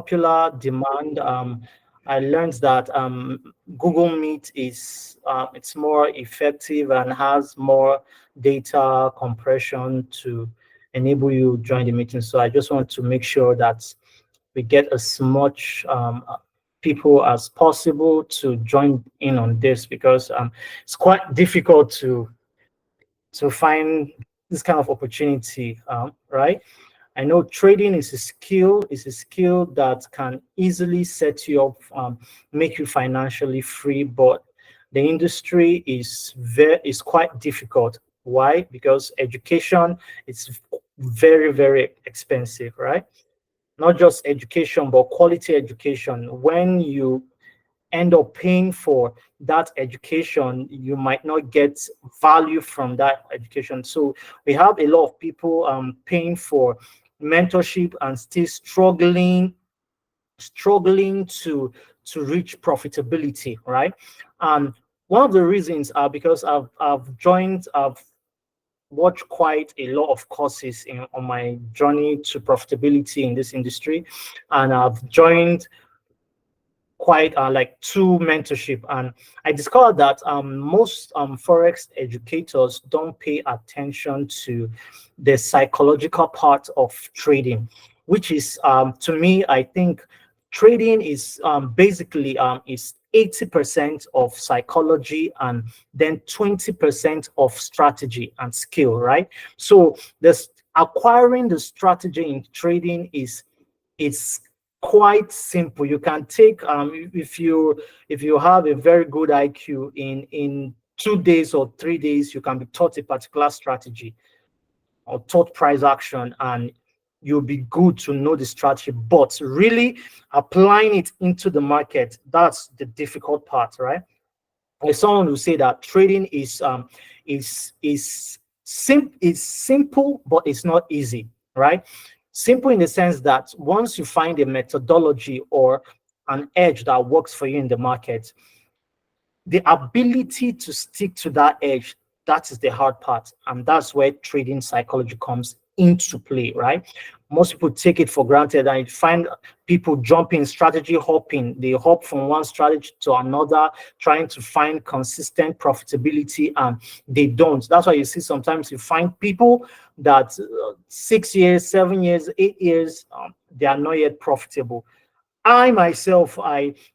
popular demand, I learned that Google Meet is it's more effective and has more data compression to enable you join the meeting. So I just want to make sure that we get as much people as possible to join in on this, because it's quite difficult to find this kind of opportunity, right? I know trading is a skill that can easily set you up, make you financially free, but the industry is quite difficult. Why? Because education is very, very expensive, right? Not just education, but quality education. When you end up paying for that education, you might not get value from that education. So we have a lot of people paying for mentorship and still struggling to reach profitability, right? And one of the reasons are because I've watched quite a lot of courses on my journey to profitability in this industry, and I've joined quite like two mentorship, and I discovered that most forex educators don't pay attention to the psychological part of trading, which is to me, I think trading is basically is 80% of psychology and then 20% of strategy and skill, right? So this acquiring the strategy in trading is quite simple. You can take if you have a very good IQ, in 2 days or 3 days, you can be taught a particular strategy or taught price action, and you'll be good to know the strategy. But really applying it into the market, that's the difficult part, right? There's someone who say that trading is simple, but it's not easy, right? Simple in the sense that once you find a methodology or an edge that works for you in the market, the ability to stick to that edge, that is the hard part. And that's where trading psychology comes into play, right? Most people take it for granted, and you find people jumping, strategy hopping. They hop from one strategy to another, trying to find consistent profitability, and they don't. That's why you see sometimes you find people that 6 years, 7 years, 8 years, they are not yet profitable. I myself,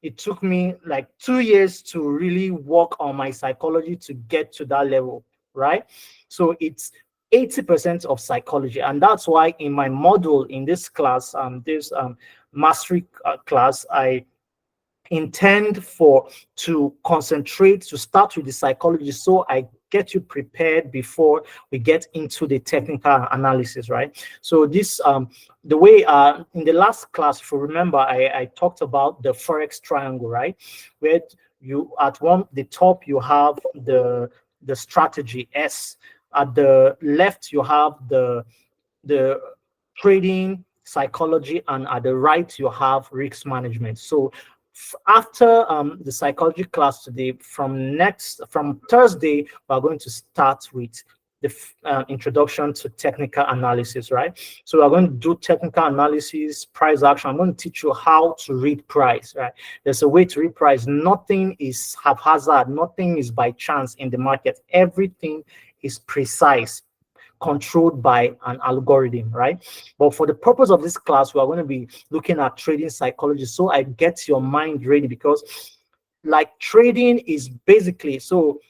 it took me like 2 years to really work on my psychology to get to that level, right? So it's 80% of psychology, and that's why in my module in this class, this mastery class, I intend to concentrate, to start with the psychology, so I get you prepared before we get into the technical analysis, right? So this the way in the last class, if you remember, I talked about the forex triangle, right? Where you at the top you have the strategy S, at the left you have the trading psychology, and at the right you have risk management. So after the psychology class today, from Thursday, we're going to start with the introduction to technical analysis, right? So we're going to do technical analysis, price action. I'm going to teach you how to read price, right? There's a way to read price. Nothing is haphazard. Nothing is by chance in the market. Everything is precise, controlled by an algorithm, right? But for the purpose of this class, we are going to be looking at trading psychology, so I get your mind ready, because like trading is basically, so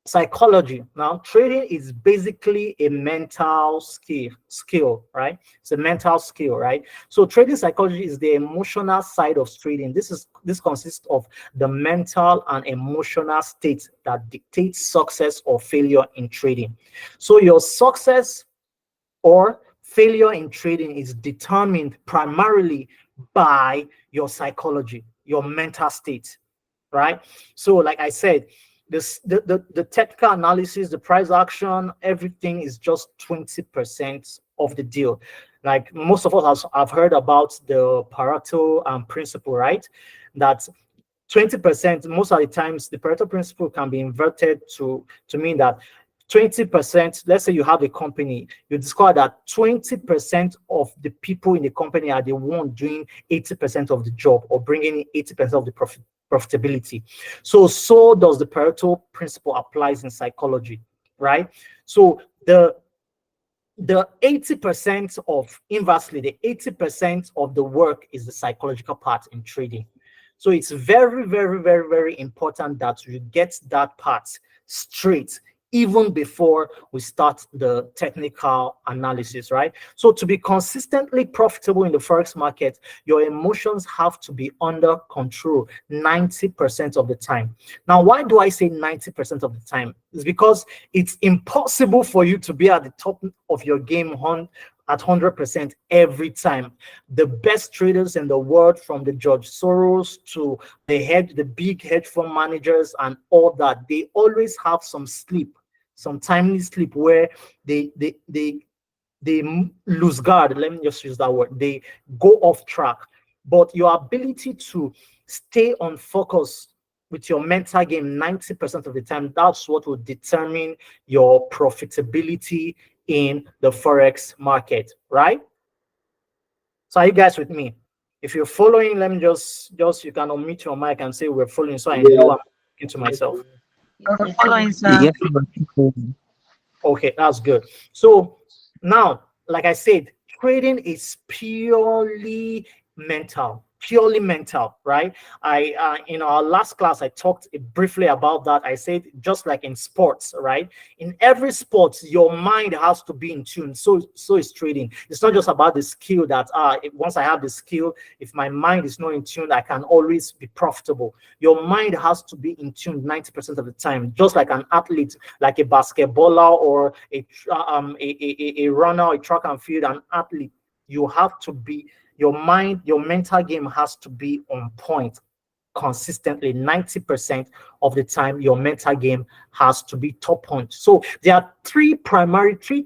psychology, now trading is basically a mental skill, right? It's a mental skill, right? So trading psychology is the emotional side of trading. This consists of the mental and emotional state that dictates success or failure in trading. So your success or failure in trading is determined primarily by your psychology, your mental state, right? So like I said, the technical analysis, the price action, everything is just 20% of the deal. Like most of us have heard about the Pareto principle, right? That 20%, most of the times the Pareto principle can be inverted to mean that 20%, let's say you have a company, you discover that 20% of the people in the company are the one doing 80% of the job or bringing in 80% of the profitability. So does the Pareto principle applies in psychology, right? So the 80% of, inversely, the 80% of the work is the psychological part in trading. So it's very, very, very, very important that you get that part straight even before we start the technical analysis, right? So to be consistently profitable in the forex market, your emotions have to be under control 90% of the time. Now, why do I say 90% of the time? It's because it's impossible for you to be at the top of your game at 100% every time. The best traders in the world, from the George Soros to the big hedge fund managers and all that, they always have some sleep, some timely sleep where they lose guard. Let me just use that word. They go off track. But your ability to stay on focus with your mental game 90% of the time, that's what will determine your profitability in the forex market, right? So are you guys with me? If you're following, let me just you can unmute your mic and say we're following, so I know I'm talking to myself. We're following, sir. Yes, sir. Okay, that's good. So now, like I said, trading is purely mental, right? In our last class, I talked briefly about that. I said, just like in sports, right? In every sport, your mind has to be in tune. So is trading. It's not just about the skill that once I have the skill, if my mind is not in tune, I can always be profitable. Your mind has to be in tune 90% of the time, just like an athlete, like a basketballer or a runner, a track and field, an athlete. You have to be, your mental game has to be on point consistently. 90% of the time, your mental game has to be top point. So there are three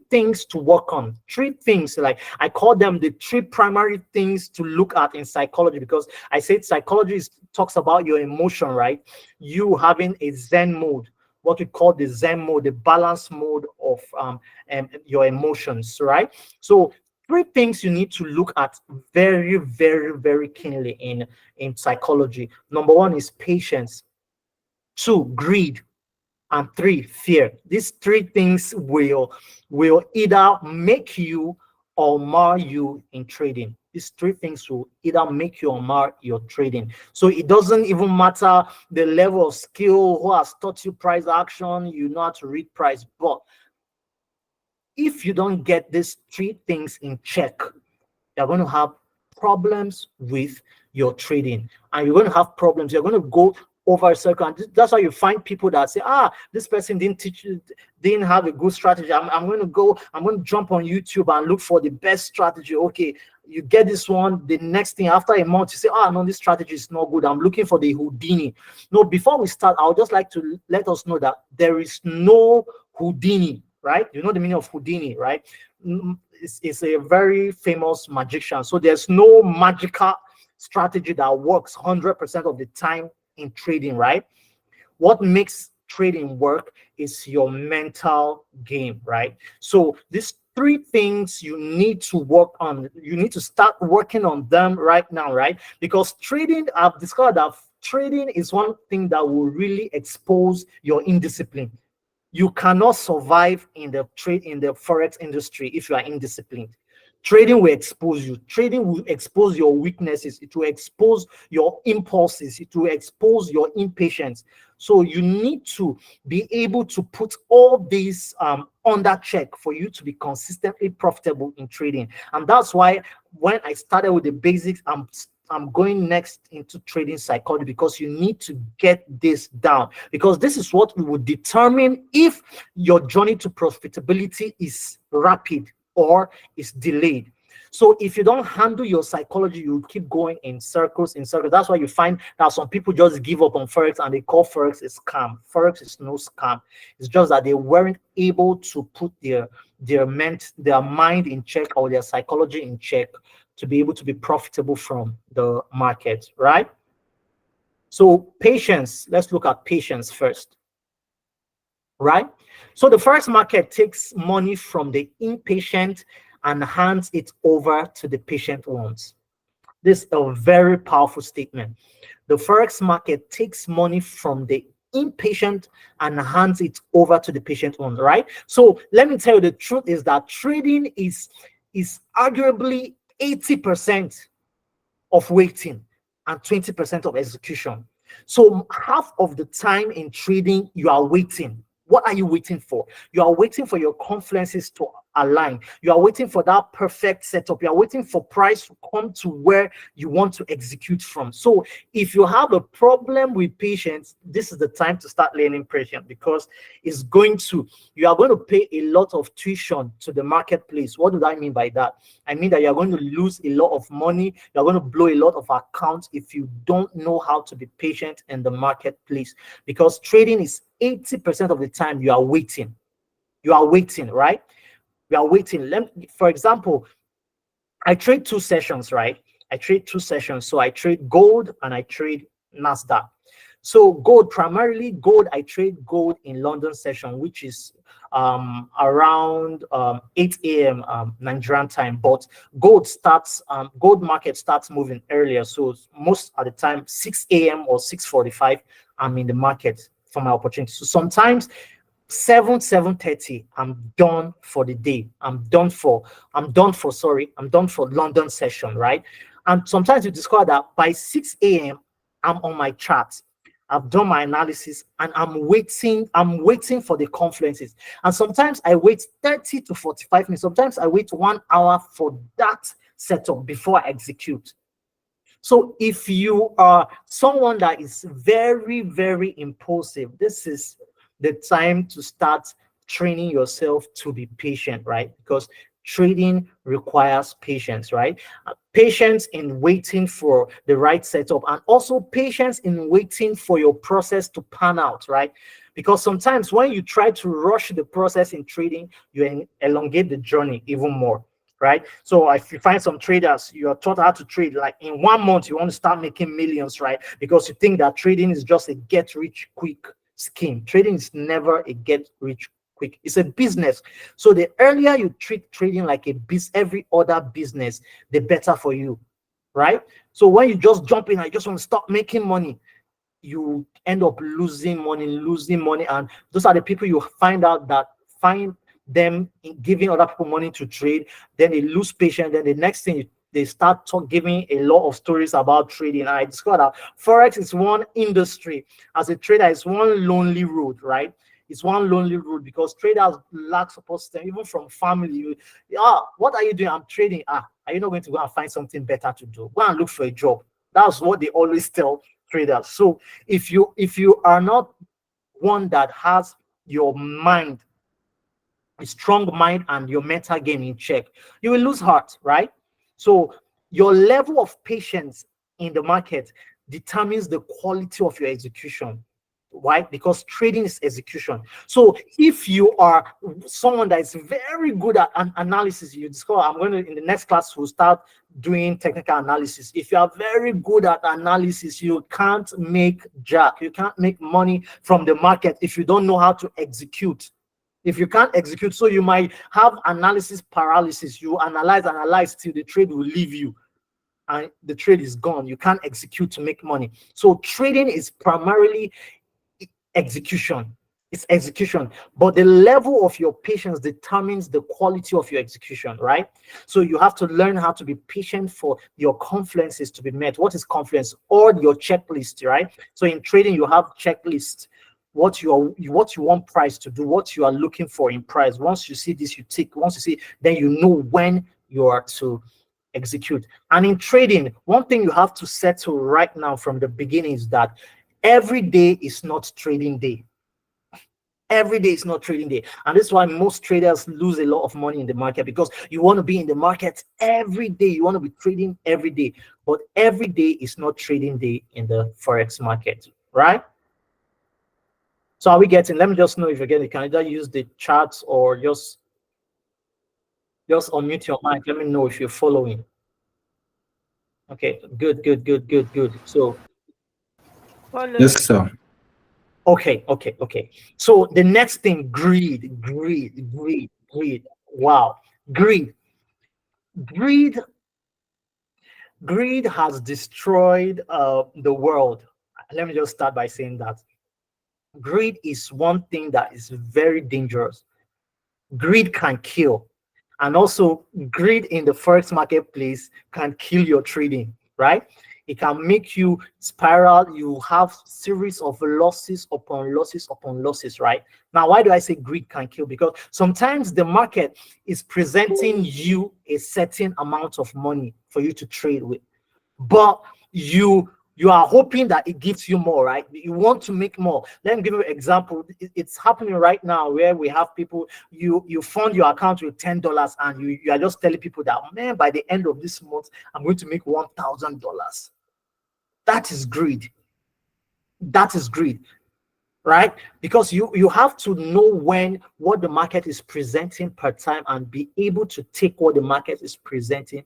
things to work on. Three things, like I call them the three primary things to look at in psychology, because I said psychology talks about your emotion, right? You having a Zen mode, what we call the Zen mode, the balance mode of your emotions, right? So three things you need to look at very, very, very keenly in psychology. Number one is patience. Two, greed. And three, fear. These three things will either make you or mar you in trading. These three things will either make you or mar your trading. So it doesn't even matter the level of skill, who has taught you price action, you know how to read price. But if you don't get these three things in check, you're going to have problems with your trading, and you're going to have problems. You're going to go over a circle, and that's why you find people that say, this person didn't have a good strategy. I'm going to jump on YouTube and look for the best strategy. Okay, you get this one, the next thing, after a month, you say, no, this strategy is not good. I'm looking for the Houdini. No, before we start, I would just like to let us know that there is no Houdini, right? You know the meaning of Houdini, right? It's a very famous magician. So there's no magical strategy that works 100% of the time in trading, right? What makes trading work is your mental game, right? So these three things you need to work on. You need to start working on them right now, right? Because trading, I've discovered that trading is one thing that will really expose your indiscipline. You cannot survive in the forex industry if you are indisciplined. Trading will expose you. Trading will expose your weaknesses. It will expose your impulses. It will expose your impatience. So you need to be able to put all these under check for you to be consistently profitable in trading. And that's why when I started with the basics, I'm going next into trading psychology, because you need to get this down, because this is what will determine if your journey to profitability is rapid or is delayed. So if you don't handle your psychology, you keep going in circles. That's why you find that some people just give up on forex and they call forex a scam. Forex is no scam. It's just that they weren't able to put their mind in check, or their psychology in check, to be able to be profitable from the market, right? So patience, let's look at patience first. right? So the forex market takes money from the impatient and hands it over to the patient ones. This is a very powerful statement. The forex market takes money from the impatient and hands it over to the patient ones, right? So let me tell you, the truth is that trading is arguably 80% of waiting and 20% of execution. So half of the time in trading, you are waiting. What are you waiting for? You are waiting for your confluences to align. You are waiting for that perfect setup. You are waiting for price to come to where you want to execute from. So if you have a problem with patience, this is the time to start learning patience, because it's going to, you are going to pay a lot of tuition to the marketplace. What do I mean by that? I mean that you're going to lose a lot of money. You're going to blow a lot of accounts if you don't know how to be patient in the marketplace, because trading is 80% of the time you are waiting. You are waiting, right? You are waiting. For example, I trade two sessions, right? I trade two sessions. So I trade gold and I trade Nasdaq. So gold, primarily gold, I trade gold in London session, which is around 8 a.m. Nigerian time. But gold market starts moving earlier. So most of the time, 6 a.m. or 6:45, I'm in the market for my opportunity. So sometimes 7:30, I'm done for the day. I'm done for London session, right? And sometimes you discover that by 6 a.m. I'm on my chart. I've done my analysis and I'm waiting for the confluences. And sometimes I wait 30 to 45 minutes. Sometimes I wait 1 hour for that setup before I execute. So if you are someone that is very, very impulsive, this is the time to start training yourself to be patient, right? Because trading requires patience, right? Patience in waiting for the right setup, and also patience in waiting for your process to pan out, right? Because sometimes when you try to rush the process in trading, you elongate the journey even more, right? So if you find some traders, you are taught how to trade, like in 1 month, you want to start making millions, right? Because you think that trading is just a get rich quick scheme. Trading is never a get rich quick. It's a business. So the earlier you treat trading like a every other business, the better for you, right? So when you just jump in, I just want to start making money, you end up losing money. And those are the people you find them giving other people money to trade. Then they lose patience. Then the next thing, they start giving a lot of stories about trading. And I discovered that forex is one industry. As a trader, it's one lonely road, right? It's one lonely road because traders lack support system, even from family. What are you doing? I'm trading. Are you not going to go and find something better to do? Go and look for a job. That's what they always tell traders. So if you are not one that has your mind, a strong mind, and your mental game in check, you will lose heart, right? So your level of patience in the market determines the quality of your execution. Why? Because trading is execution. So if you are someone that is very good at analysis, you discover, I'm going to, in the next class, we'll start doing technical analysis. If you are very good at analysis, you can't make jack. You can't make money from the market if you don't know how to execute. If you can't execute, so you might have analysis paralysis. You analyze till the trade will leave you and the trade is gone. You can't execute to make money. So trading is primarily execution. It's execution, but the level of your patience determines the quality of your execution, right? So you have to learn how to be patient for your confluences to be met. What is confluence? Or your checklist, right? So in trading, you have checklists. What you want price to do, what you are looking for in price. Once you see this, you tick. Once you see, then you know when you are to execute. And in trading, one thing you have to settle right now from the beginning is that every day is not trading day. Every day is not trading day. And this is why most traders lose a lot of money in the market, because you want to be in the market every day. You want to be trading every day. But every day is not trading day in the forex market, right? So are we getting? Let me just know if you're getting. Can either use the charts or just unmute your mic. Let me know if you're following. Okay, good. So Following. Yes, sir. Okay. So the next thing, greed. Wow, greed, greed, greed has destroyed the world. Let me just start by saying that greed is one thing that is very dangerous. Greed can kill, and also greed in the forex marketplace can kill your trading, right? It can make you spiral. You have series of losses upon losses upon losses, right? Now, why do I say greed can kill? Because sometimes the market is presenting you a certain amount of money for you to trade with, but you are hoping that it gives you more, right? You want to make more. Let me give you an example. It's happening right now where we have people, you fund your account with $10, and you are just telling people that, man, by the end of this month I'm going to make $1,000. That is greed. That is greed, right? Because you have to know when what the market is presenting per time and be able to take what the market is presenting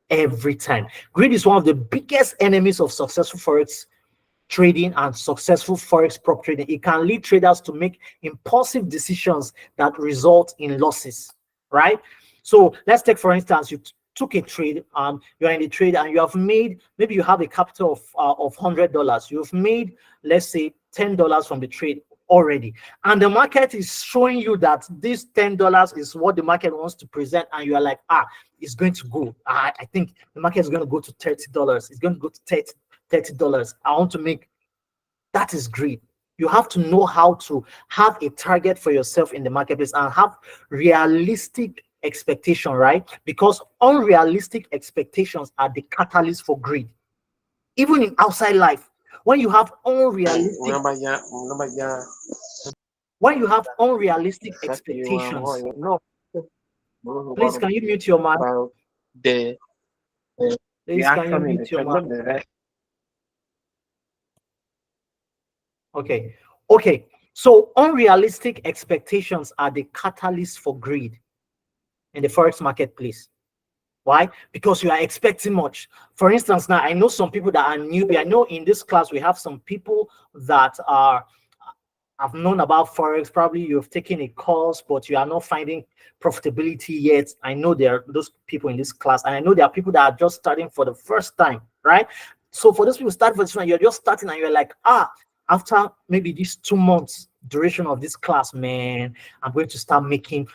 every time. Greed is one of the biggest enemies of successful forex trading and successful forex prop trading. It can lead traders to make impulsive decisions that result in losses, right? So let's take, for instance, you took a trade, you're in the trade and you have made, maybe you have a capital of $100. You've made, let's say, $10 from the trade already, and the market is showing you that this $10 is what the market wants to present, and you are like, it's going to go, I think the market is going to go to $30. It's going to go to $30. I want to make. That is greed. You have to know how to have a target for yourself in the marketplace and have realistic expectation, right? Because unrealistic expectations are the catalyst for greed. Even in outside life, when you have unrealistic when you have unrealistic expectations, please can you mute your mic? the Please can you mute your mic? Okay. Okay. So unrealistic expectations are the catalyst for greed in the forex marketplace. Why? Because you are expecting much. For instance, now I know some people that are newbie. I know in this class we have some people that are have known about forex. Probably you've taken a course, but you are not finding profitability yet. I know there are those people in this class, and I know there are people that are just starting for the first time, right? So for those people start for this one, you're just starting and you're like, after maybe these 2 months duration of this class, man, I'm going to start making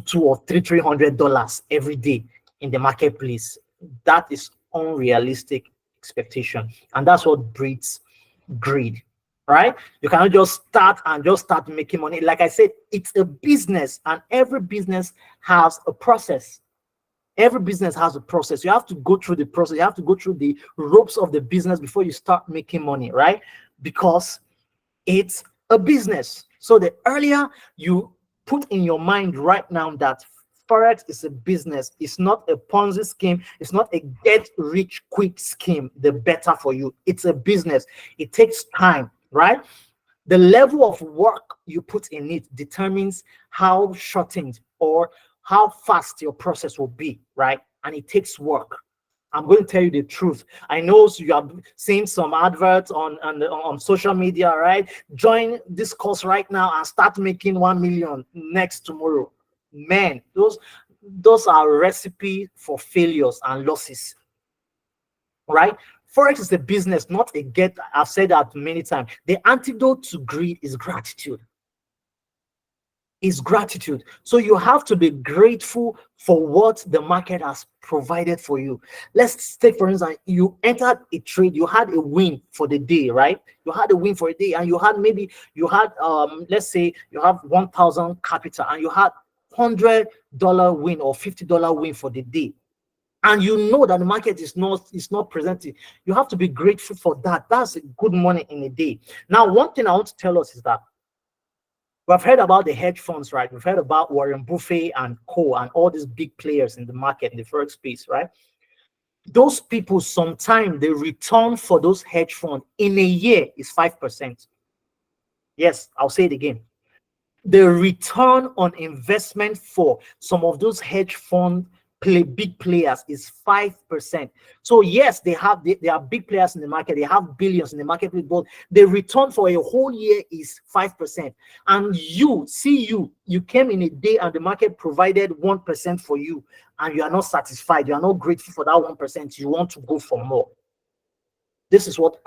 two or $300 every day in the marketplace. That is unrealistic expectation, and that's what breeds greed, right? You cannot just start making money. Like I said, it's a business, and every business has a process. Every business has a process. You have to go through the process. You have to go through the ropes of the business before you start making money, right? Because it's a business. So the earlier you put in your mind right now that forex is a business, it's not a Ponzi scheme, it's not a get rich quick scheme, the better for you. It's a business. It takes time, right? The level of work you put in it determines how shortened or how fast your process will be, right? And it takes work. I'm going to tell you the truth. I know you have seen some adverts on social media, right? Join this course right now and start making 1 million next tomorrow. Man, those are recipe for failures and losses, right? Forex is a business, not a get. I've said that many times. The antidote to greed is gratitude. Is gratitude. So you have to be grateful for what the market has provided for you. Let's take, for instance, you entered a trade, you had a win for the day, right? You had a win for a day, and you had let's say you have 1,000 capital and you had $100 win or $50 win for the day, and you know that the market is not presenting. You have to be grateful for that. That's good money in a day. Now, one thing I want to tell us is that we've heard about the hedge funds, right? We've heard about Warren Buffett and co and all these big players in the market, in the forex space, right? Those people, sometimes the return for those hedge funds in a year is 5%. Yes, I'll say it again. The return on investment for some of those hedge fund big players is 5%. So yes, they are big players in the market. They have billions in the market, but the return for a whole year is 5%. And you came in a day and the market provided 1% for you, and you are not satisfied. You are not grateful for that 1%. You want to go for more. This is what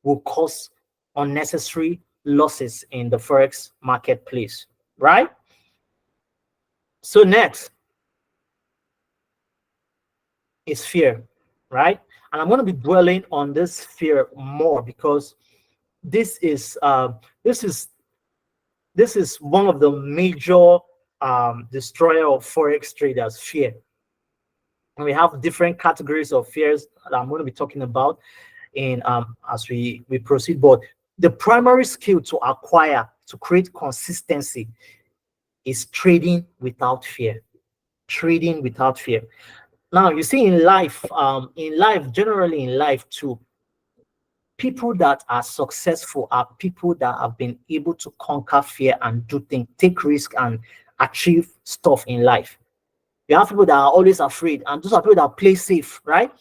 will cause unnecessary losses in the forex marketplace, right? So next is fear, right? And I'm going to be dwelling on this fear more because this is this is this is one of the major destroyer of forex traders, fear. And we have different categories of fears that I'm going to be talking about in as we proceed. But the primary skill to acquire to create consistency is trading without fear. Trading without fear. Now you see in life, generally in life too, people that are successful are people that have been able to conquer fear and do things, take risk and achieve stuff in life. You have people that are always afraid, and those are people that play safe, right?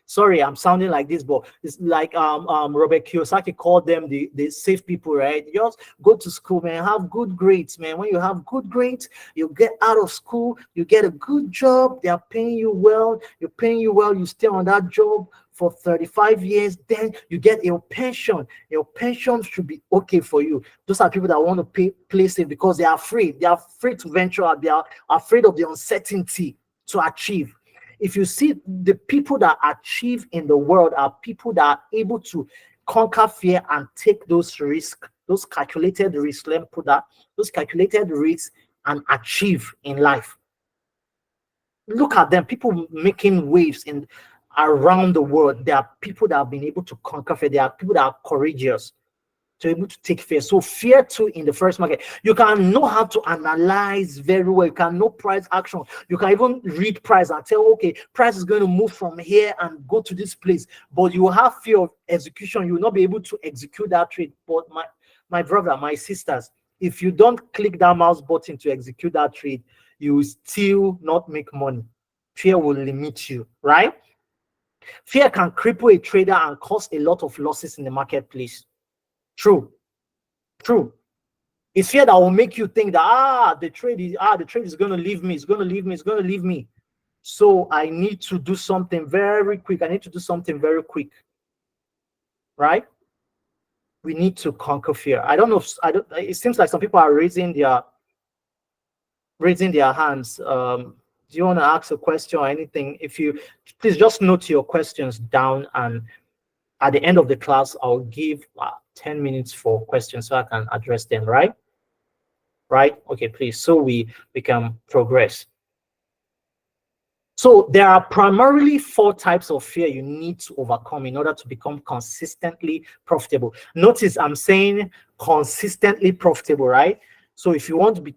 Sorry, I'm sounding like this, but it's like Robert Kiyosaki called them the safe people, right? You just go to school, man, have good grades, man. When you have good grades, you get out of school, you get a good job, they are paying you well, you're paying you well, you stay on that job for 35 years, then you get your pension. Your pension should be okay for you. Those are people that want to play safe because they are afraid. They are afraid to venture out. They are afraid of the uncertainty to achieve. If you see the people that achieve in the world are people that are able to conquer fear and take those risks, those calculated risks, let me put that, those calculated risks and achieve in life. Look at them, people making waves in around the world. There are people that have been able to conquer fear. There are people that are courageous to able to take fear. So fear too in the first market, you can know how to analyze very well. You can know price action. You can even read price and tell, okay, price is going to move from here and go to this place. But you will have fear of execution. You will not be able to execute that trade. But my brother, my sisters, if you don't click that mouse button to execute that trade, you will still not make money. Fear will limit you, right? Fear can cripple a trader and cause a lot of losses in the marketplace. True, true. It's fear that will make you think that the trade is going to leave me. It's going to leave me. It's going to leave me. So I need to do something very quick. I need to do something very quick, right? We need to conquer fear. I don't know. I don't. It seems like some people are raising their hands. Do you want to ask a question or anything? If you please just note your questions down, and at the end of the class, I'll give 10 minutes for questions so I can address them. Right? Okay, please. So we can progress. So there are primarily four types of fear you need to overcome in order to become consistently profitable. Notice I'm saying consistently profitable, right? So if you want to be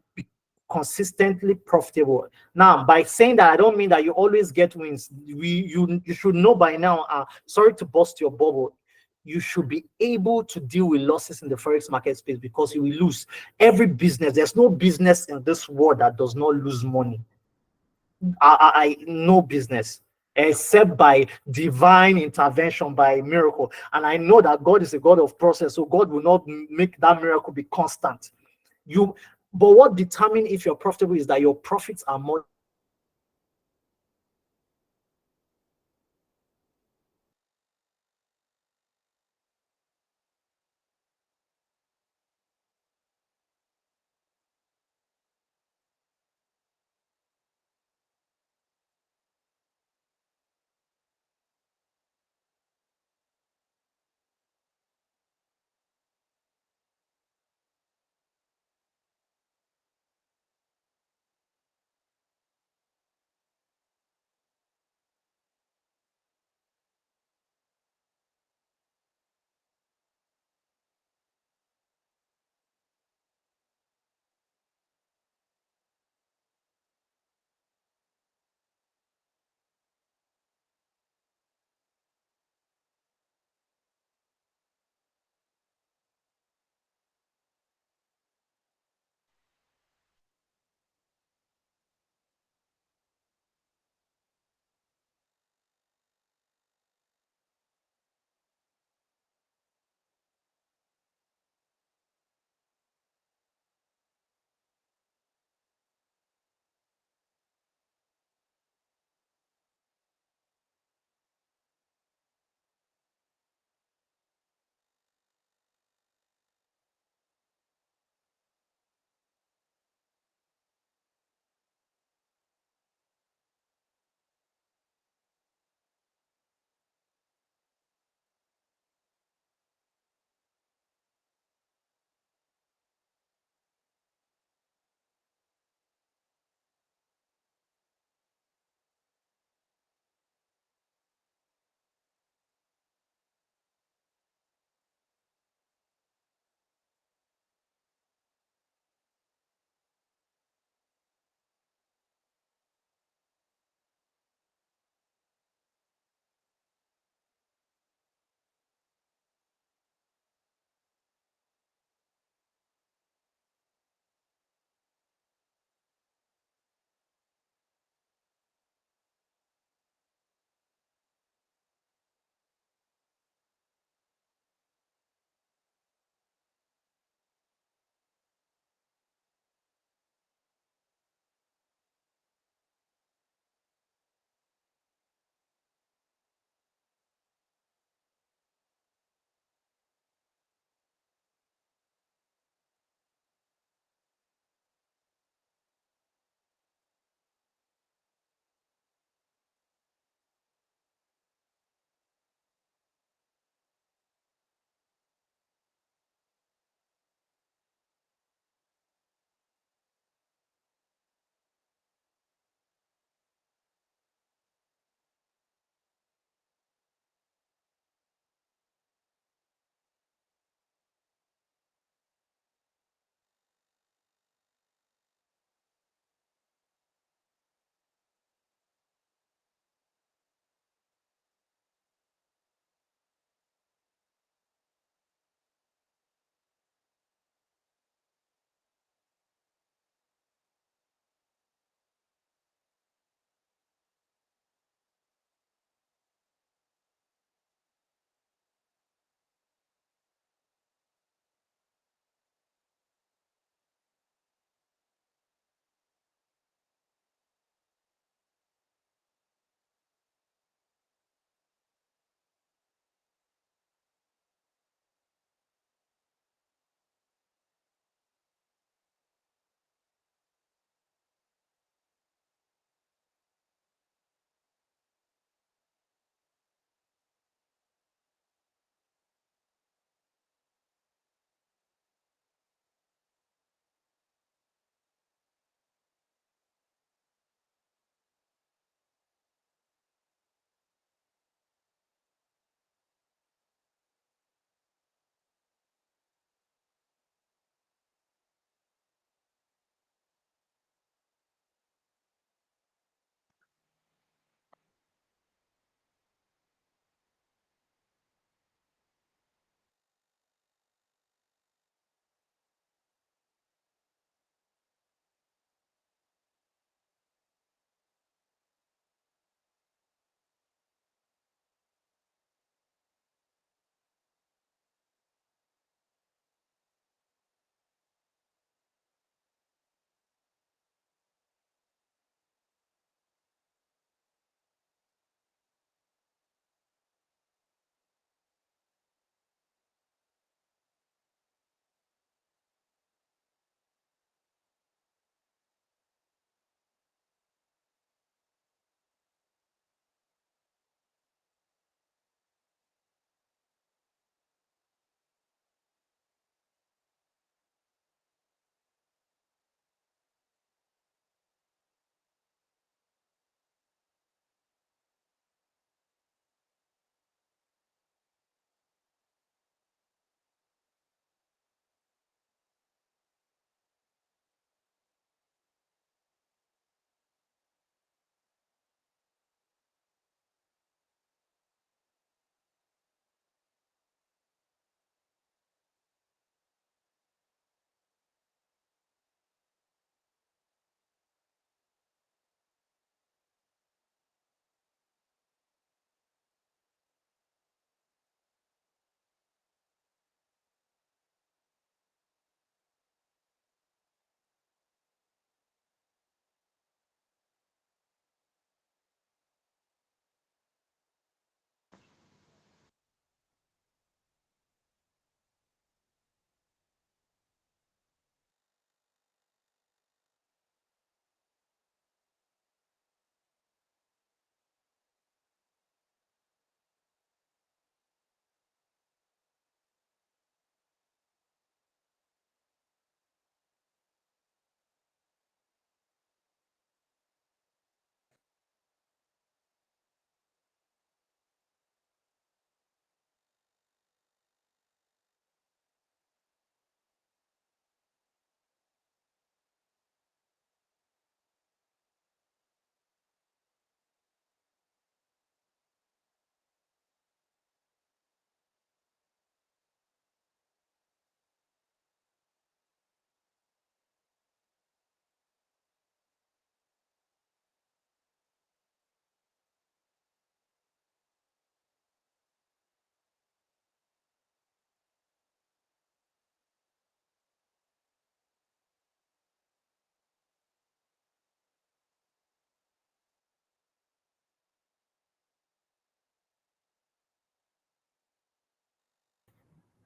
consistently profitable. Now, by saying that, I don't mean that you always get wins. You should know by now, sorry to bust your bubble, you should be able to deal with losses in the forex market space because you will lose. Every business, there's no business in this world that does not lose money. I no business except by divine intervention, by miracle. And I know that God is a God of process, so God will not make that miracle be constant. But what determines if you're profitable is that your profits are more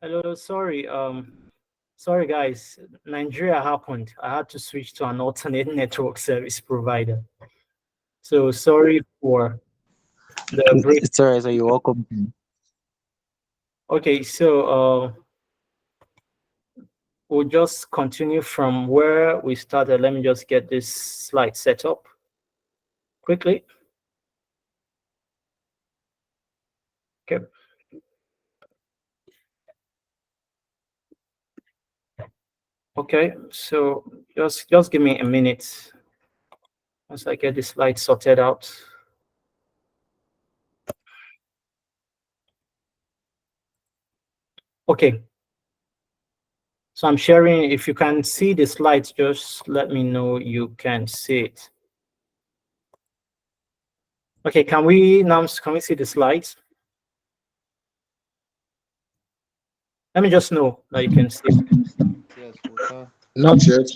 Hello, sorry. Sorry guys. Nigeria happened. I had to switch to an alternate network service provider. So sorry for the break. It's alright, so you're welcome. Okay, so we'll just continue from where we started. Let me just get this slide set up quickly. Okay. Okay, so just give me a minute once I get this slide sorted out. Okay, so I'm sharing. If you can see the slides, just let me know you can see it. Okay, can we see the slides? Let me just know that you can see. Yes, we can. Not yet.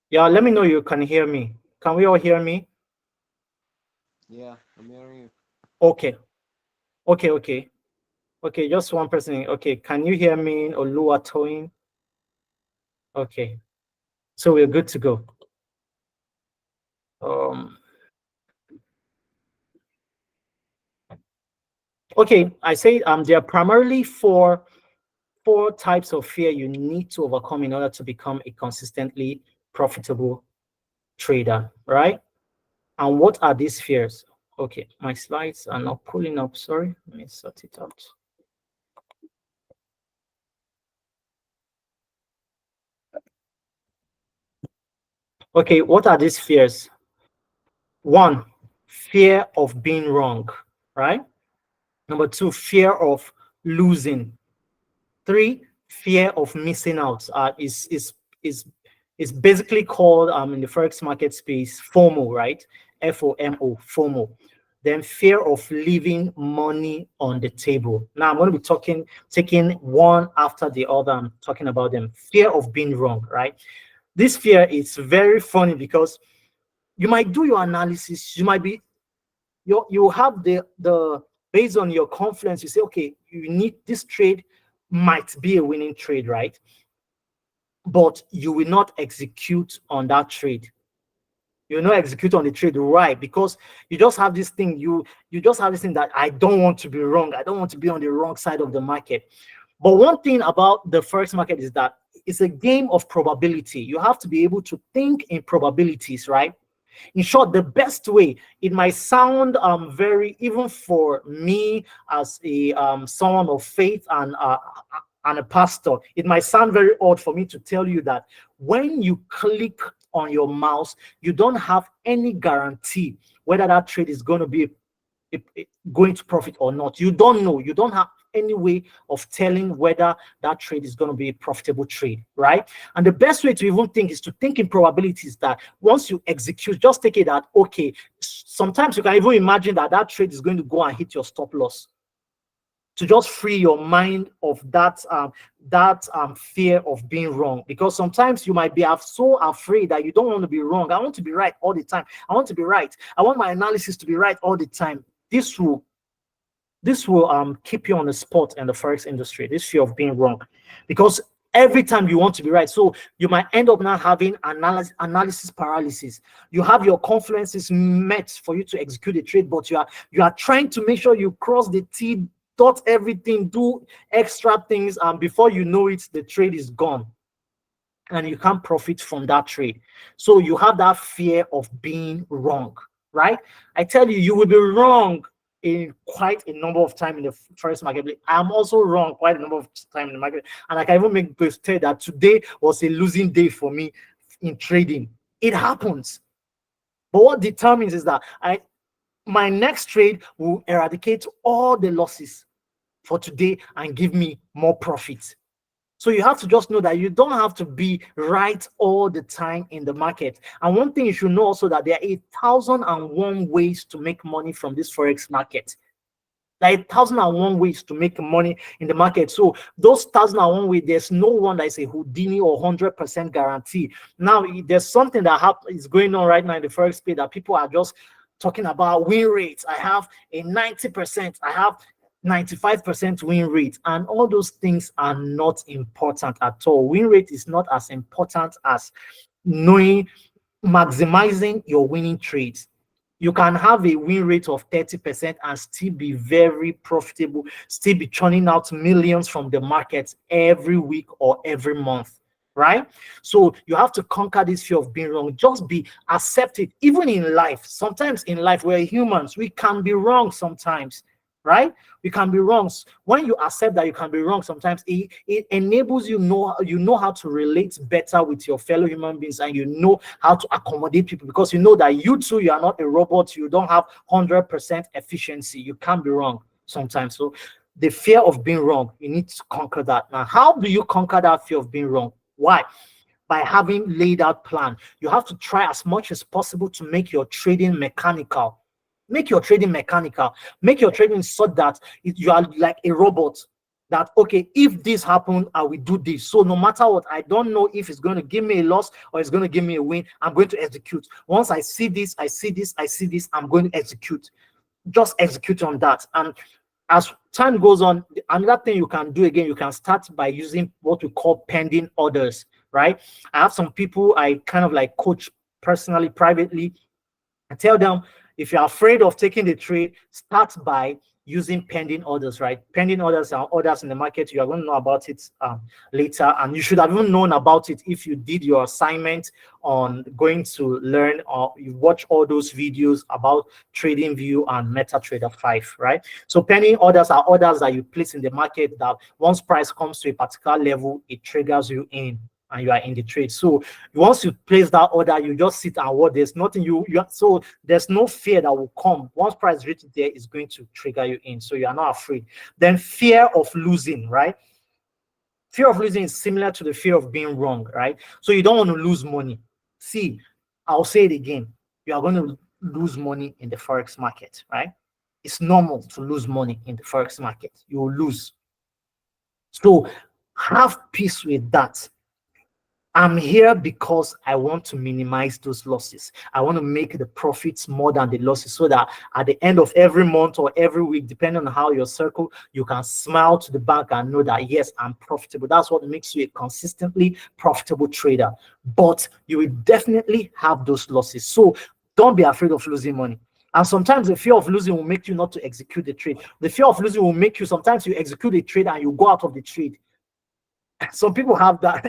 Yeah, let me know you can hear me. Can we all hear me? Yeah, I'm hearing you. Okay, okay. Okay, just one person. Okay, can you hear me, Oluwatoyin? Okay, so we're good to go. Um, okay, I say there are primarily four types of fear you need to overcome in order to become a consistently profitable trader, right? And what are these fears? Okay, my slides are not pulling up. Sorry, let me sort it out. Okay, what are these fears? One, fear of being wrong, right? Number two, fear of losing. Three, fear of missing out. Is basically called in the forex market space FOMO, right? FOMO, FOMO. Then fear of leaving money on the table. Now I'm going to be taking one after the other. I'm talking about them. Fear of being wrong, right? This fear is very funny because you might do your analysis. You might be you have the based on your confidence. You say, okay, you need this trade might be a winning trade, right? But you will not execute on that trade. You will not execute on the trade, right? Because you just have this thing. You just have this thing that I don't want to be wrong. I don't want to be on the wrong side of the market. But one thing about the forex market is that it's a game of probability. You have to be able to think in probabilities, right? In short, the best way, it might sound very, even for me as a someone of faith and a pastor, it might sound very odd for me to tell you that when you click on your mouse, you don't have any guarantee whether that trade is going to be going to profit or not. You don't know. You don't have any way of telling whether that trade is going to be a profitable trade, right? And the best way to even think is to think in probabilities that once you execute, just take it that, okay, sometimes you can even imagine that that trade is going to go and hit your stop loss to just free your mind of that fear of being wrong, because sometimes you might be so afraid that you don't want to be wrong. I want to be right all the time. I want to be right. I want my analysis to be right all the time. This will keep you on the spot in the forex industry, this fear of being wrong, because every time you want to be right, so you might end up now having analysis paralysis. You have your confidences met for you to execute a trade, but you are trying to make sure you cross the T, dot everything, do extra things, and before you know it, the trade is gone and you can't profit from that trade. So you have that fear of being wrong, right? I tell you, you will be wrong in quite a number of time in the first market. I'm also wrong quite a number of time in the market, and I can even make the state that today was a losing day for me in trading. It happens, but what determines is that my next trade will eradicate all the losses for today and give me more profit. So you have to just know that you don't have to be right all the time in the market. And one thing you should know also, that there are 1,001 ways to make money from this forex market. Like 1,001 ways to make money in the market. So those 1,001 ways, there's no one that is a Houdini or 100% guarantee. Now, there's something that is going on right now in the forex space, that people are just talking about win rates. I have a 90%, I have 95% win rate, and all those things are not important at all. Win rate is not as important as knowing, maximizing your winning trades. You can have a win rate of 30% and still be very profitable, still be churning out millions from the market every week or every month, right? So you have to conquer this fear of being wrong. Just be accepted. Even in life, sometimes in life, we're humans, we can be wrong sometimes, right? We can be wrong. When you accept that you can be wrong sometimes, it enables you know how to relate better with your fellow human beings, and you know how to accommodate people, because you know that you too, you are not a robot. You don't have 100% efficiency. You can be wrong sometimes. So the fear of being wrong, you need to conquer that. Now, how do you conquer that fear of being wrong? Why? By having laid out plan. You have to try as much as possible to make your trading mechanical. Make your trading mechanical. Make your trading so that you are like a robot. That, okay, if this happened, I will do this. So no matter what, I don't know if it's going to give me a loss or it's going to give me a win. I'm going to execute. Once I see this, I see this, I see this, I'm going to execute. Just execute on that. And as time goes on, another thing you can do, again, you can start by using what we call pending orders, right? I have some people I kind of like coach personally, privately. I tell them, if you're afraid of taking the trade, start by using pending orders, right? Pending orders are orders in the market. You are going to know about it later, and you should have even known about it if you did your assignment on going to learn, or you watch all those videos about Trading View and MetaTrader 5, right? So pending orders are orders that you place in the market that once price comes to a particular level, it triggers you in, and you are in the trade. So once you place that order, you just sit and watch. There's nothing so there's no fear that will come. Once price reaches there, it's going to trigger you in. So you are not afraid. Then fear of losing, right? Fear of losing is similar to the fear of being wrong, right? So you don't want to lose money. See, I'll say it again. You are going to lose money in the forex market, right? It's normal to lose money in the forex market. You will lose. So have peace with that. I'm here because I want to minimize those losses. I want to make the profits more than the losses, so that at the end of every month or every week, depending on how your circle, you can smile to the bank and know that, yes, I'm profitable. That's what makes you a consistently profitable trader. But you will definitely have those losses. So don't be afraid of losing money. And sometimes the fear of losing will make you not to execute the trade. The fear of losing will make you, sometimes you execute a trade and you go out of the trade. Some people have that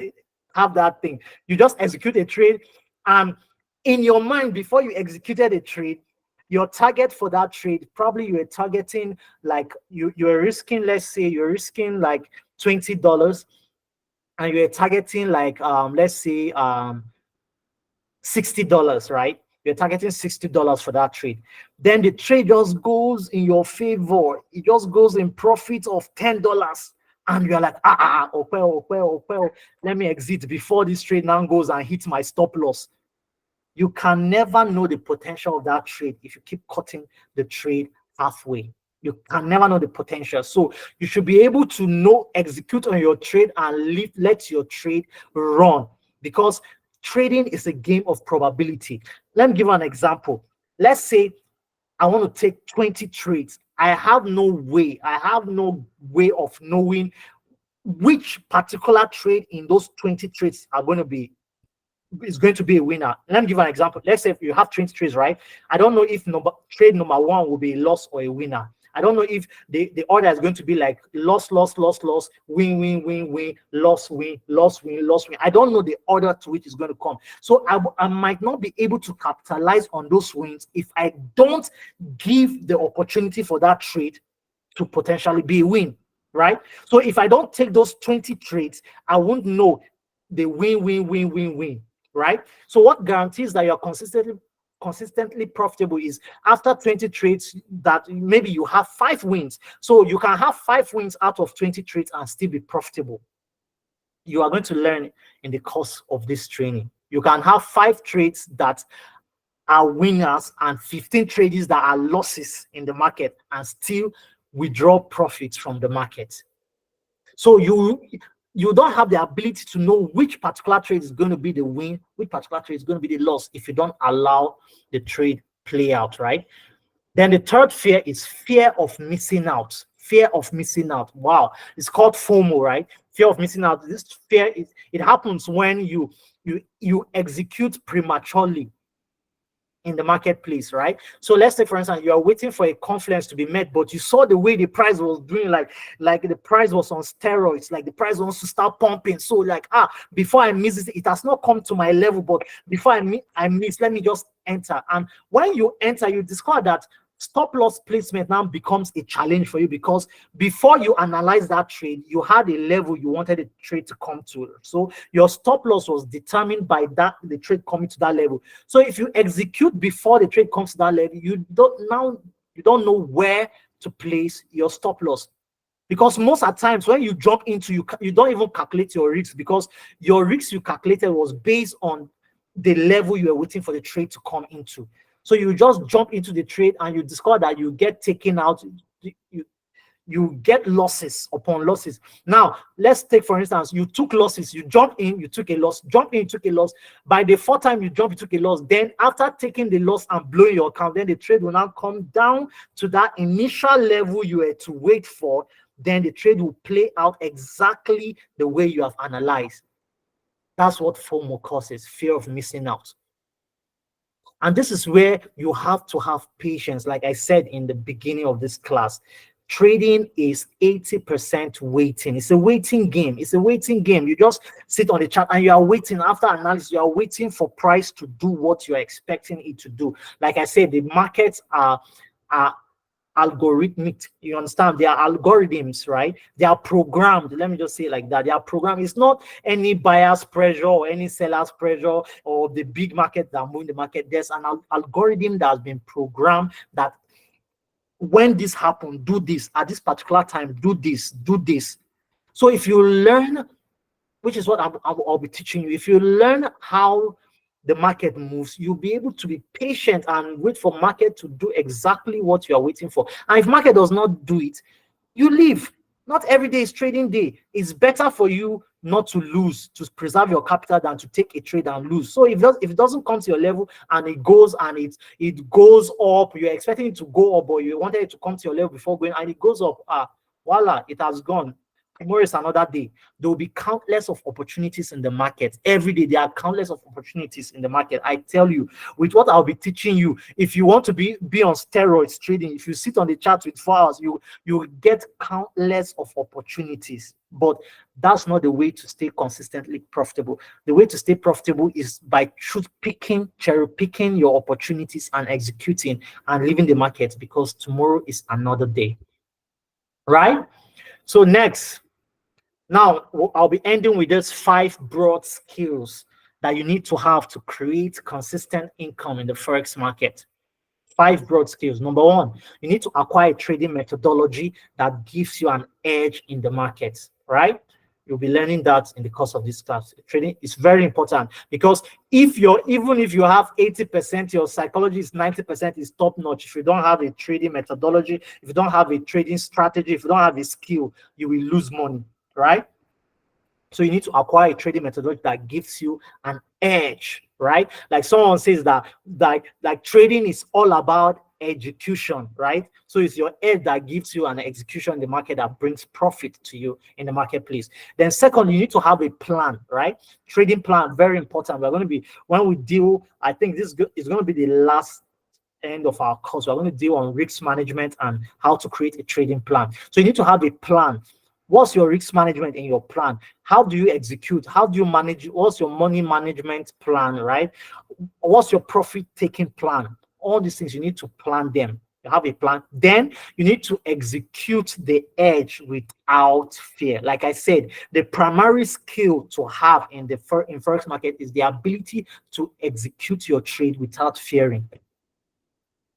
thing. You just execute a trade, and in your mind, before you executed a trade, your target for that trade, probably you were targeting, like, you're risking, let's say you're risking like $20, and you're targeting like let's say $60, right? You're targeting $60 for that trade. Then the trade just goes in your favor. It just goes in profit of $10. And you're like, okay, let me exit before this trade now goes and hits my stop loss. You can never know the potential of that trade if you keep cutting the trade halfway. You can never know the potential. So you should be able to know, execute on your trade, and let your trade run, because trading is a game of probability. Let me give you an example. Let's say I want to take 20 trades. I have no way of knowing which particular trade in those 20 trades is going to be a winner. Let me give you an example. Let's say if you have 20 trades, right? I don't know if trade number one will be a loss or a winner. I don't know if the order is going to be like loss, loss, loss, loss, win, win, win, win, loss, win, loss, win, loss, win. I don't know the order to which is going to come. So I might not be able to capitalize on those wins if I don't give the opportunity for that trade to potentially be a win, right? So if I don't take those 20 trades, I won't know the win, win, win, win, win, right? So what guarantees that you're consistently consistently profitable is after 20 trades that maybe you have 5 wins. So you can have 5 wins out of 20 trades and still be profitable. You are going to learn in the course of this training. You can have 5 trades that are winners and 15 trades that are losses in the market and still withdraw profits from the market. So you don't have the ability to know which particular trade is going to be the win, which particular trade is going to be the loss if you don't allow the trade play out, right? Then the third fear is fear of missing out. Fear of missing out. Wow, it's called FOMO, right? Fear of missing out. This fear is, it happens when you execute prematurely in the marketplace, right? So let's say, for instance, you are waiting for a confluence to be met, but you saw the way the price was doing, like the price was on steroids, like the price wants to start pumping. So like, before I miss it, it has not come to my level, but before I miss, let me just enter. And when you enter, you discover that stop loss placement now becomes a challenge for you, because before you analyze that trade, you had a level you wanted the trade to come to. So your stop loss was determined by that, the trade coming to that level. So if you execute before the trade comes to that level, you don't know where to place your stop loss. Because most of the times when you jump into, you don't even calculate your risks, because your risks you calculated was based on the level you were waiting for the trade to come into. So you just jump into the trade and you discover that you get taken out, you get losses upon losses. Now, let's take, for instance, you took losses, you jumped in, you took a loss, jump in, you took a loss. By the fourth time you jump, you took a loss. Then after taking the loss and blowing your account, then the trade will now come down to that initial level you were to wait for. Then the trade will play out exactly the way you have analyzed. That's what FOMO causes, fear of missing out. And this is where you have to have patience. Like I said in the beginning of this class, trading is 80% waiting. It's a waiting game. It's a waiting game. You just sit on the chart and you are waiting. After analysis, you are waiting for price to do what you are expecting it to do. Like I said, the markets are algorithmic. You understand? They are algorithms, right? They are programmed. Let me just say it like that. They are programmed. It's not any buyer's pressure or any seller's pressure or the big market that are moving the market. There's an algorithm that has been programmed that when this happens, do this. At this particular time, do this, do this. So if you learn, which is what I'll be teaching you, if you learn how the market moves, you'll be able to be patient and wait for market to do exactly what you are waiting for. And if market does not do it, you leave. Not every day is trading day. It's better for you not to lose, to preserve your capital, than to take a trade and lose. So if it doesn't come to your level and it goes goes up, you're expecting it to go up, or you wanted it to come to your level before going, and it goes up, voila, it has gone. Tomorrow is another day. There will be countless of opportunities in the market. Every day there are countless of opportunities in the market. I tell you, with what I'll be teaching you, if you want to be on steroids trading, if you sit on the chart with 4 hours, you will get countless of opportunities. But that's not the way to stay consistently profitable. The way to stay profitable is by cherry picking your opportunities and executing and leaving the market, because tomorrow is another day. Right? So next, now I'll be ending with those 5 broad skills that you need to have to create consistent income in the forex market. 5 broad skills. Number 1, you need to acquire a trading methodology that gives you an edge in the market, right? You'll be learning that in the course of this class. Trading is very important, because even if you have 80%, your psychology is 90% is top notch. If you don't have a trading methodology, if you don't have a trading strategy, if you don't have a skill, you will lose money, right? So you need to acquire a trading methodology that gives you an edge, right? Like someone says that like trading is all about execution, right? So it's your edge that gives you an execution in the market that brings profit to you in the marketplace. Then second, you need to have a plan, right? Trading plan, very important. We're going to be, when we deal, I think this is going to be the last end of our course. We're going to deal on risk management and how to create a trading plan. So you need to have a plan. What's your risk management in your plan? How do you execute? How do you manage? What's your money management plan, right? What's your profit taking plan? All these things, you need to plan them. You have a plan. Then you need to execute the edge without fear. Like I said, the primary skill to have in the in forex market is the ability to execute your trade without fearing.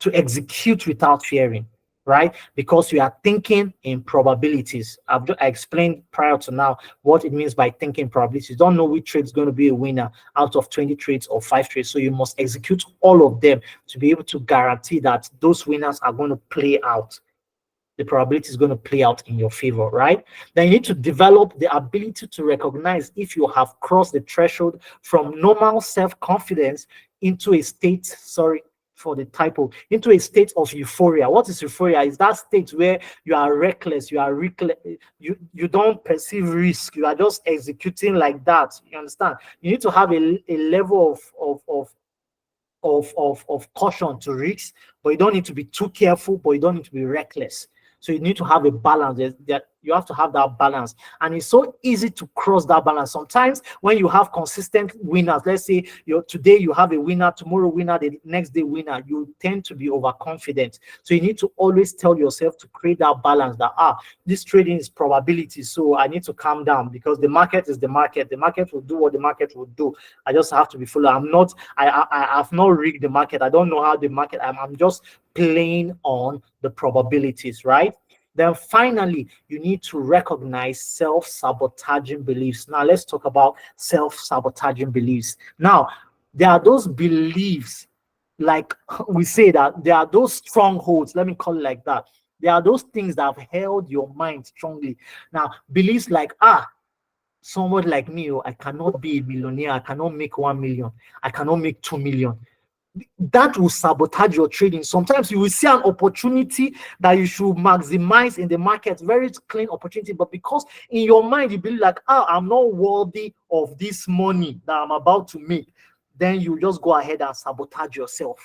To execute without fearing, right? Because you are thinking in probabilities. I explained prior to now what it means by thinking probabilities. You don't know which trade is going to be a winner out of 20 trades or 5 trades. So you must execute all of them to be able to guarantee that those winners are going to play out. The probability is going to play out in your favor, right? Then you need to develop the ability to recognize if you have crossed the threshold from normal self-confidence into a state, sorry for the typo, into a state of euphoria. What is euphoria? Is that state where you are reckless, you are reckless, you don't perceive risk, you are just executing like that. You understand? You need to have a level of caution to risk, but you don't need to be too careful, but you don't need to be reckless. So you need to have a balance. That you have to have that balance, and it's so easy to cross that balance. Sometimes when you have consistent winners, let's say today you have a winner, tomorrow winner, the next day winner, you tend to be overconfident. So you need to always tell yourself to create that balance. That this trading is probability, so I need to calm down because the market is the market. The market will do what the market will do. I just have to be full. I have not rigged the market. I don't know how the market. I'm just playing on the probabilities, right? Then finally, you need to recognize self-sabotaging beliefs. Now, let's talk about self-sabotaging beliefs. Now, there are those beliefs, like we say that there are those strongholds, let me call it like that. There are those things that have held your mind strongly. Now, beliefs like, someone like me, I cannot be a millionaire, I cannot make 1 million, I cannot make 2 million. That will sabotage your trading. Sometimes you will see an opportunity that you should maximize in the market, very clean opportunity, but because in your mind you believe like, I'm not worthy of this money that I'm about to make, then you just go ahead and sabotage yourself,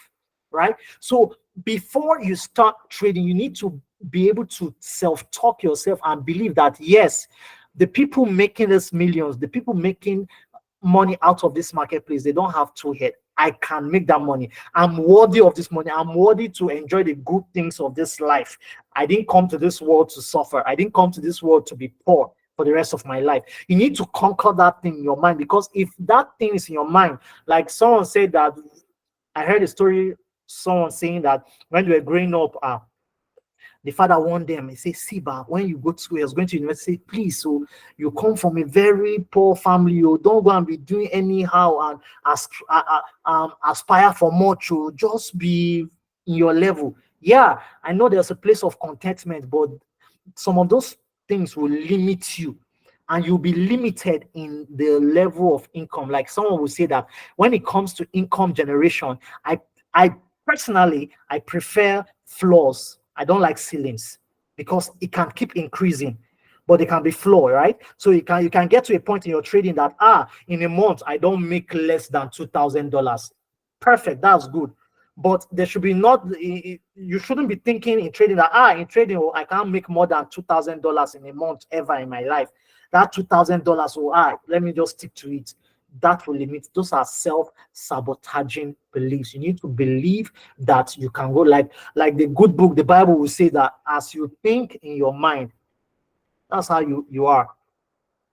right? So before you start trading, you need to be able to self-talk yourself and believe that, yes, the people making these millions, the people making money out of this marketplace, they don't have two heads. I can make that money. I'm worthy of this money. I'm worthy to enjoy the good things of this life. I didn't come to this world to suffer. I didn't come to this world to be poor for the rest of my life. You need to conquer that thing in your mind, because if that thing is in your mind, like someone said that, I heard a story, someone saying that when they were growing up, the father warned them. He said, see, but when you go to school, he was going to university, please, so you come from a very poor family, you don't go and be doing anyhow and aspire for much, you just be in your level. Yeah, I know there's a place of contentment, but some of those things will limit you, and you'll be limited in the level of income. Like someone will say that when it comes to income generation, I personally, I prefer floors. I don't like ceilings because it can keep increasing, but it can be floor, right? So you can get to a point in your trading that in a month I don't make less than $2,000. Perfect, that's good. But there should be not, you shouldn't be thinking in trading that in trading, I can't make more than $2,000 in a month ever in my life. That $2,000, let me just stick to it. That will limit. Those are self-sabotaging beliefs. You need to believe that you can go, like the good book, the Bible will say that as you think in your mind, that's how you are.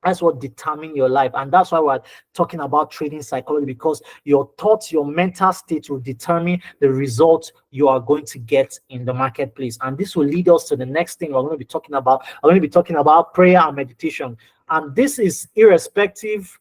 That's what determines your life. And that's why we're talking about trading psychology, because your thoughts, your mental state will determine the result you are going to get in the marketplace. And this will lead us to the next thing we're going to be talking about. We're going to be talking about prayer and meditation. And this is irrespective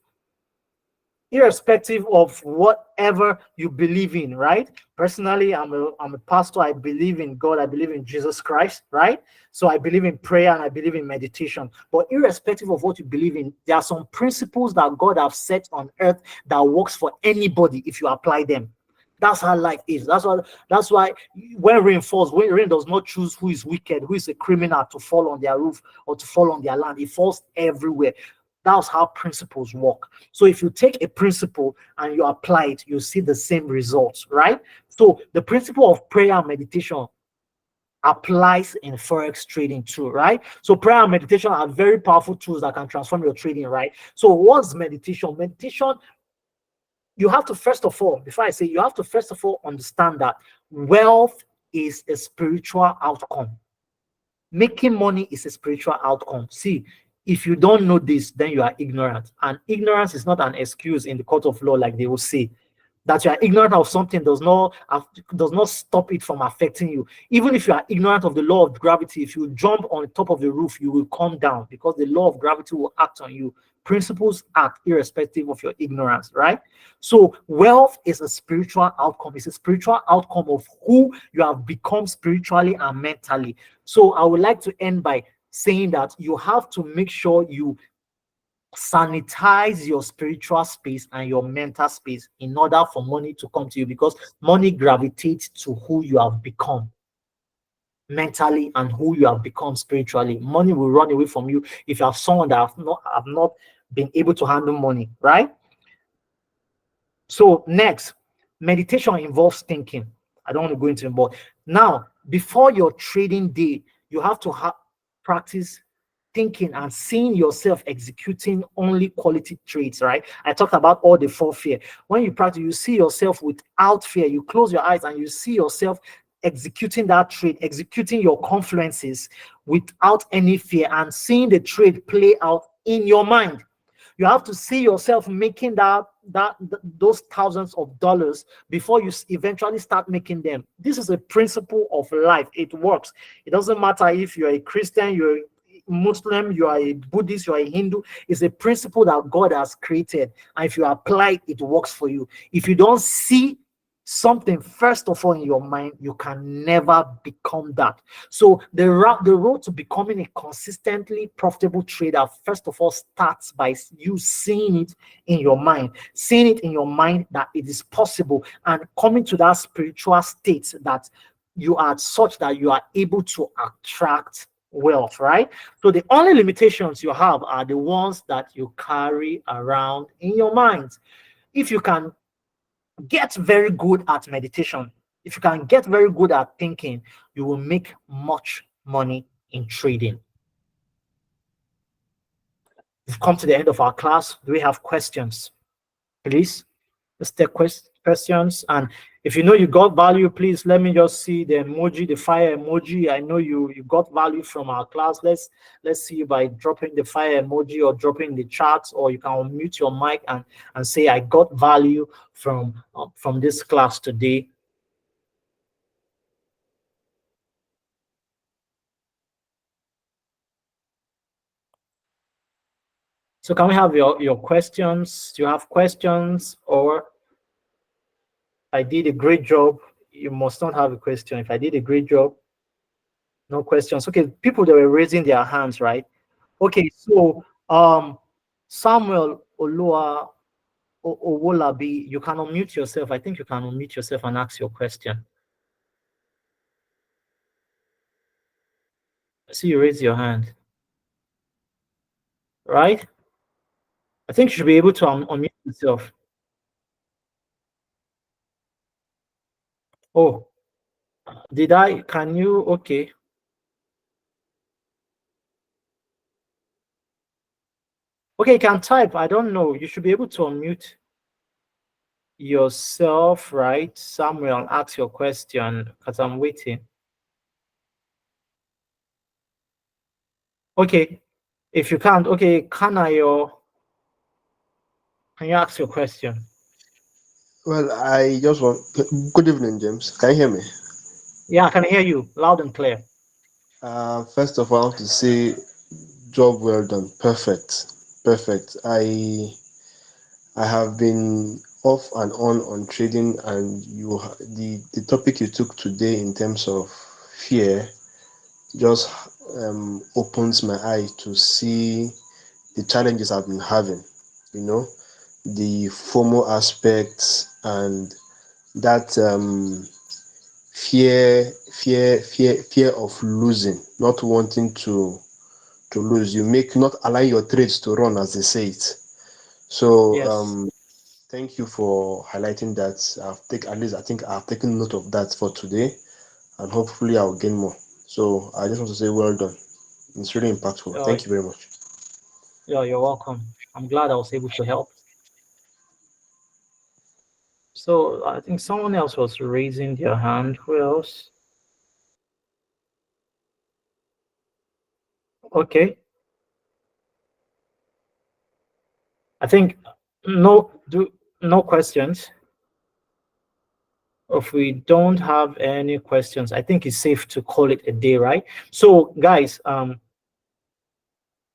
of whatever you believe in, right? Personally, I'm a pastor. I believe in God. I believe in Jesus Christ, right? So I believe in prayer and I believe in meditation. But irrespective of what you believe in, there are some principles that God has set on earth that works for anybody if you apply them. That's how life is. That's why when rain falls, when rain does not choose who is wicked, who is a criminal to fall on their roof or to fall on their land. It falls everywhere. That's how principles work. So if you take a principle and you apply it, you see the same results, right? So the principle of prayer and meditation applies in forex trading too, right? So prayer and meditation are very powerful tools that can transform your trading, right? So what's meditation? Meditation, you have to first of all, before I say, you have to first of all understand that wealth is a spiritual outcome. Making money is a spiritual outcome. See, if you don't know this, then you are ignorant. And ignorance is not an excuse in the court of law, like they will say. That you are ignorant of something does not stop it from affecting you. Even if you are ignorant of the law of gravity, if you jump on top of the roof, you will come down because the law of gravity will act on you. Principles act irrespective of your ignorance, right? So wealth is a spiritual outcome. It's a spiritual outcome of who you have become spiritually and mentally. So I would like to end by saying that you have to make sure you sanitize your spiritual space and your mental space in order for money to come to you, because money gravitates to who you have become mentally and who you have become spiritually. Money will run away from you if you have someone that have not been able to handle money, right? So next, meditation involves thinking. I don't want to go into it, but now before your trading day, you have to practice thinking and seeing yourself executing only quality trades, right? I talked about all the four fear. When you practice, you see yourself without fear. You close your eyes and you see yourself executing that trade, executing your confluences without any fear and seeing the trade play out in your mind. You have to see yourself making those thousands of dollars before you eventually start making them. This is a principle of life. It works. It doesn't matter if you're a Christian, you're a Muslim, you are a Buddhist, you are a Hindu. It's a principle that God has created, and if you apply it, it works for you. If you don't see something first of all in your mind, you can never become that. So the road to becoming a consistently profitable trader first of all starts by you seeing it in your mind, seeing it in your mind that it is possible, and coming to that spiritual state that you are such that you are able to attract wealth, right? So the only limitations you have are the ones that you carry around in your mind. If you can get very good at meditation, if you can get very good at thinking, you will make much money in trading. We've come to the end of our class. Do we have questions? Please, let's take questions. And if you know you got value, please let me just see the emoji, the fire emoji. I know you got value from our class. Let's see you by dropping the fire emoji or dropping the chat, or you can unmute your mic and say I got value from this class today. So can we have your questions? Do you have questions? Or I did a great job. You must not have a question. If I did a great job, no questions. Okay, people that were raising their hands, right? Okay, so Samuel Olua Owolabi, you can unmute yourself. I think you can unmute yourself and ask your question. I see you raise your hand. Right? I think you should be able to unmute yourself. Oh, can you? Okay. Okay, you can type. I don't know. You should be able to unmute yourself, right? Samuel, ask your question because I'm waiting. Okay. If you can't, okay, can you ask your question? Well, I just want. Good evening, James. Can you hear me? Yeah, I can hear you loud and clear. First of all, I want to say, job well done. Perfect, perfect. I have been off and on trading, and the topic you took today in terms of fear just opens my eye to see the challenges I've been having. You know, the FOMO aspects and that fear of losing, not wanting to lose. You make not allow your trades to run, as they say it. So Yes. thank you for highlighting that. At least I think I've taken note of that for today, and hopefully I'll gain more. So I just want to say well done. It's really impactful. Uh, Thank you very much. yeah, you're welcome. I'm glad I was able to help. So I think someone else was raising their hand. Who else? Okay. I think no questions. If we don't have any questions, I think it's safe to call it a day, right? So guys,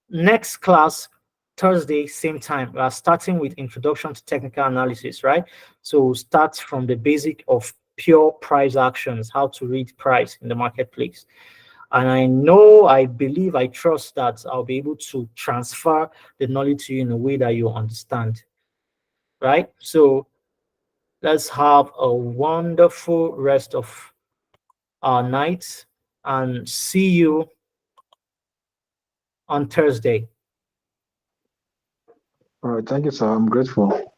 next class, Thursday, same time, we are starting with introduction to technical analysis, right? So we'll start from the basic of pure price actions, how to read price in the marketplace. And I know, I believe, I trust that I'll be able to transfer the knowledge to you in a way that you understand, right? So let's have a wonderful rest of our night and see you on Thursday. All right, thank you, sir. I'm grateful.